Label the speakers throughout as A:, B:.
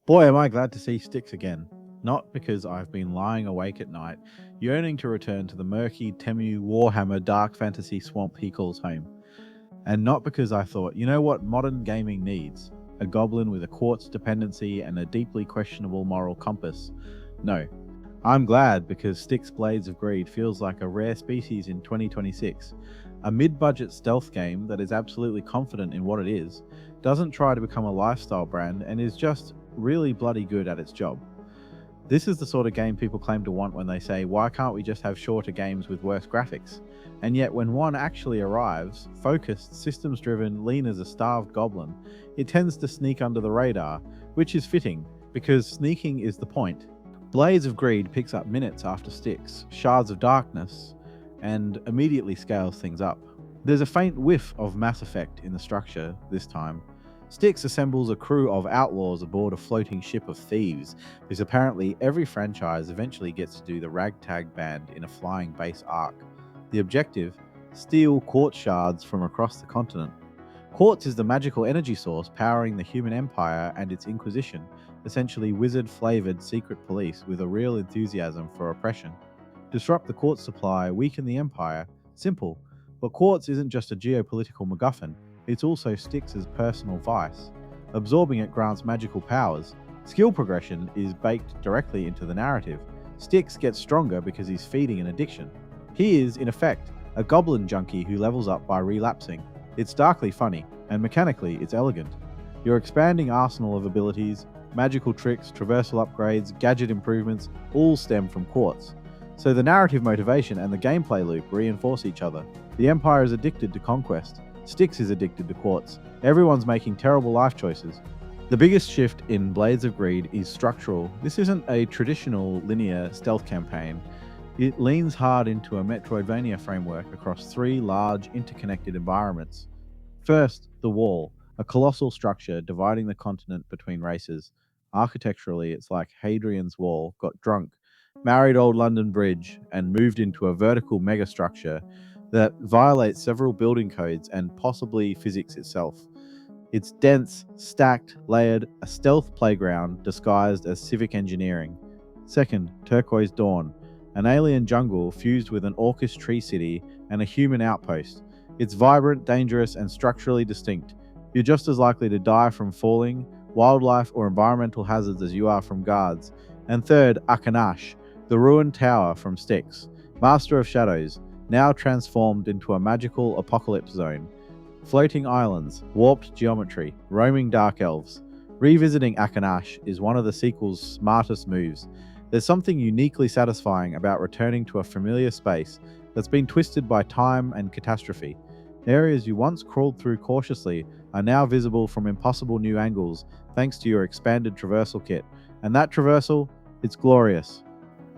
A: Boy, am I glad to see Styx again. Not because I've been lying awake at night, yearning to return to the murky Temu Warhammer dark fantasy swamp he calls home. And not because I thought, you know what modern gaming needs? A goblin with a quartz dependency and a deeply questionable moral compass. No. I'm glad because Styx Blades of Greed feels like a rare species in 2026. A mid budget stealth game that is absolutely confident in what it is, doesn't try to become a lifestyle brand, and is just really bloody good at its job. This is the sort of game people claim to want when they say, why can't we just have shorter games with worse graphics? And yet, when one actually arrives, focused, systems driven, lean as a starved goblin, it tends to sneak under the radar, which is fitting, because sneaking is the point. Blades of Greed picks up minutes after Styx, Shards of Darkness, and immediately scales things up. There's a faint whiff of Mass Effect in the structure this time. Styx assembles a crew of outlaws aboard a floating ship of thieves, because apparently every franchise eventually gets to do the ragtag band in a flying base arc. The objective? Steal quartz shards from across the continent. Quartz is the magical energy source powering the human empire and its inquisition, essentially wizard flavored secret police with a real enthusiasm for oppression. Disrupt the quartz supply, weaken the empire. Simple. But quartz isn't just a geopolitical MacGuffin, it's also Styx's personal vice. Absorbing it grants magical powers. Skill progression is baked directly into the narrative. Styx gets stronger because he's feeding an addiction. He is, in effect, a goblin junkie who levels up by relapsing. It's darkly funny, and mechanically, it's elegant. Your expanding arsenal of abilities, magical tricks, traversal upgrades, gadget improvements all stem from quartz. So the narrative motivation and the gameplay loop reinforce each other. The Empire is addicted to conquest. Styx is addicted to quartz. Everyone's making terrible life choices. The biggest shift in Blades of Greed is structural. This isn't a traditional linear stealth campaign. It leans hard into a Metroidvania framework across three large interconnected environments. First, the Wall, a colossal structure dividing the continent between races. Architecturally, it's like Hadrian's Wall got drunk, married Old London Bridge, and moved into a vertical megastructure that violates several building codes and possibly physics itself. It's dense, stacked, layered, a stealth playground disguised as civic engineering. Second, Turquoise Dawn, an alien jungle fused with an orcish tree city and a human outpost. It's vibrant, dangerous, and structurally distinct. You're just as likely to die from falling, wildlife, or environmental hazards as you are from guards. And third, Akanash, the ruined tower from Styx, Master of Shadows, now transformed into a magical apocalypse zone. Floating islands, warped geometry, roaming dark elves. Revisiting Akanash is one of the sequel's smartest moves. There's something uniquely satisfying about returning to a familiar space that's been twisted by time and catastrophe. Areas you once crawled through cautiously are now visible from impossible new angles thanks to your expanded traversal kit. And that traversal, it's glorious.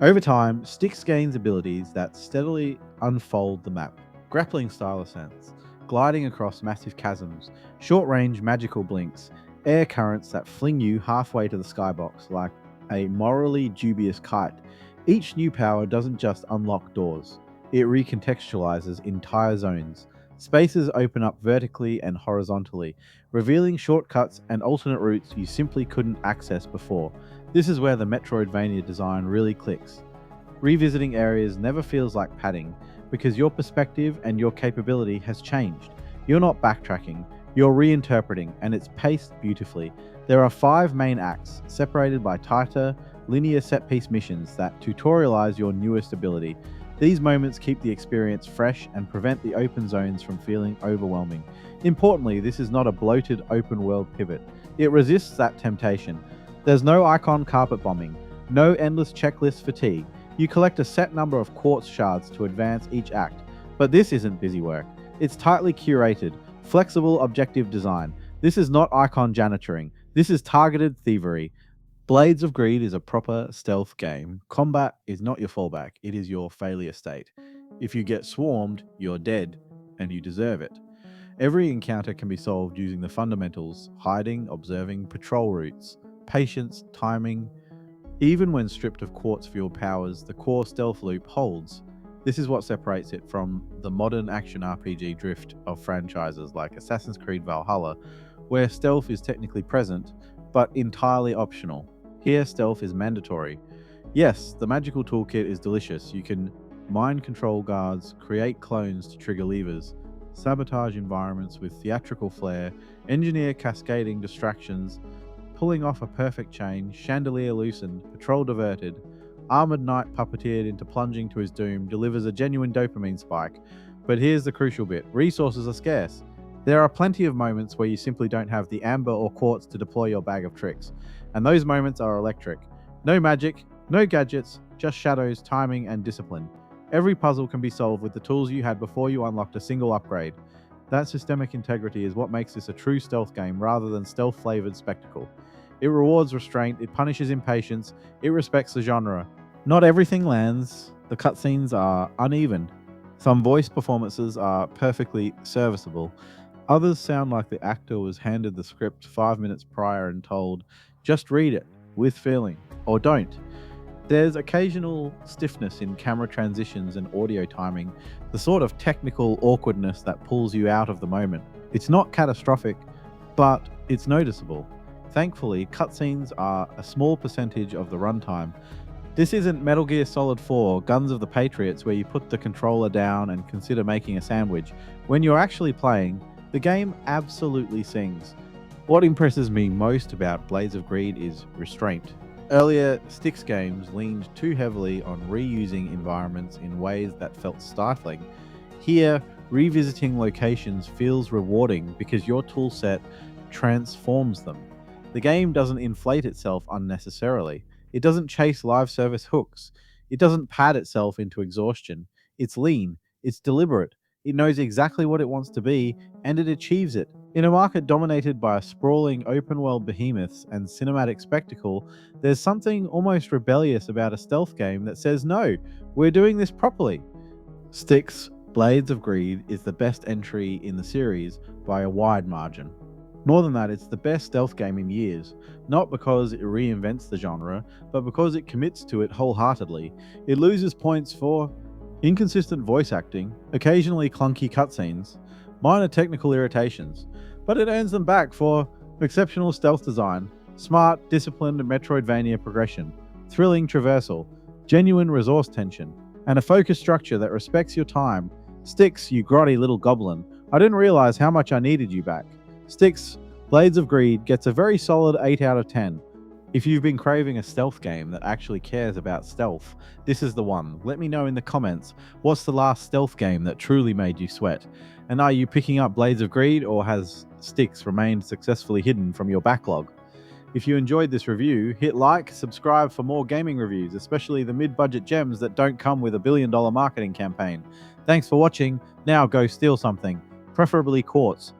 A: Over time, Styx gains abilities that steadily unfold the map. Grappling style ascents, gliding across massive chasms, short-range magical blinks, air currents that fling you halfway to the skybox like a morally dubious kite. Each new power doesn't just unlock doors, it recontextualizes entire zones. Spaces open up vertically and horizontally, revealing shortcuts and alternate routes you simply couldn't access before. This is where the Metroidvania design really clicks. Revisiting areas never feels like padding, because your perspective and your capability has changed. You're not backtracking, you're reinterpreting, and it's paced beautifully. There are 5 main acts, separated by tighter, linear set-piece missions that tutorialize your newest ability. These moments keep the experience fresh and prevent the open zones from feeling overwhelming. Importantly, this is not a bloated open-world pivot. It resists that temptation. There's no icon carpet bombing, no endless checklist fatigue. You collect a set number of quartz shards to advance each act. But this isn't busy work. It's tightly curated, flexible objective design. This is not icon janitoring. This is targeted thievery. Blades of Greed is a proper stealth game. Combat is not your fallback, it is your failure state. If you get swarmed, you're dead, and you deserve it. Every encounter can be solved using the fundamentals: hiding, observing, patrol routes, patience, timing. Even when stripped of quartz fuel powers, the core stealth loop holds. This is what separates it from the modern action RPG drift of franchises like Assassin's Creed Valhalla, where stealth is technically present, but entirely optional. Here, stealth is mandatory. Yes, the magical toolkit is delicious. You can mind control guards, create clones to trigger levers, sabotage environments with theatrical flair, engineer cascading distractions, pulling off a perfect chain, chandelier loosened, patrol diverted, armored knight puppeteered into plunging to his doom, delivers a genuine dopamine spike. But here's the crucial bit: resources are scarce. There are plenty of moments where you simply don't have the amber or quartz to deploy your bag of tricks, and those moments are electric. No magic, no gadgets, just shadows, timing, and discipline. Every puzzle can be solved with the tools you had before you unlocked a single upgrade. That systemic integrity is what makes this a true stealth game rather than stealth-flavored spectacle. It rewards restraint, it punishes impatience, it respects the genre. Not everything lands, the cutscenes are uneven. Some voice performances are perfectly serviceable. Others sound like the actor was handed the script 5 minutes prior and told, just read it, with feeling, or don't. There's occasional stiffness in camera transitions and audio timing, the sort of technical awkwardness that pulls you out of the moment. It's not catastrophic, but it's noticeable. Thankfully, cutscenes are a small percentage of the runtime. This isn't Metal Gear Solid 4, Guns of the Patriots, where you put the controller down and consider making a sandwich. When you're actually playing, the game absolutely sings. What impresses me most about Blades of Greed is restraint. Earlier, Styx games leaned too heavily on reusing environments in ways that felt stifling. Here, revisiting locations feels rewarding because your toolset transforms them. The game doesn't inflate itself unnecessarily. It doesn't chase live service hooks. It doesn't pad itself into exhaustion. It's lean. It's deliberate. It knows exactly what it wants to be, and it achieves it. In a market dominated by sprawling open-world behemoths and cinematic spectacle, there's something almost rebellious about a stealth game that says, no, we're doing this properly. Styx, Blades of Greed is the best entry in the series by a wide margin. More than that, it's the best stealth game in years, not because it reinvents the genre, but because it commits to it wholeheartedly. It loses points for inconsistent voice acting, occasionally clunky cutscenes, minor technical irritations, but it earns them back for exceptional stealth design, smart, disciplined Metroidvania progression, thrilling traversal, genuine resource tension, and a focused structure that respects your time. Styx, you grotty little goblin, I didn't realize how much I needed you back. Styx, Blades of Greed gets a very solid 8 out of 10. If you've been craving a stealth game that actually cares about stealth, this is the one. Let me know in the comments, what's the last stealth game that truly made you sweat? And are you picking up Blades of Greed, or has Styx remained successfully hidden from your backlog? If you enjoyed this review, hit like, subscribe for more gaming reviews, especially the mid-budget gems that don't come with a billion-dollar marketing campaign. Thanks for watching. Now go steal something, preferably quartz.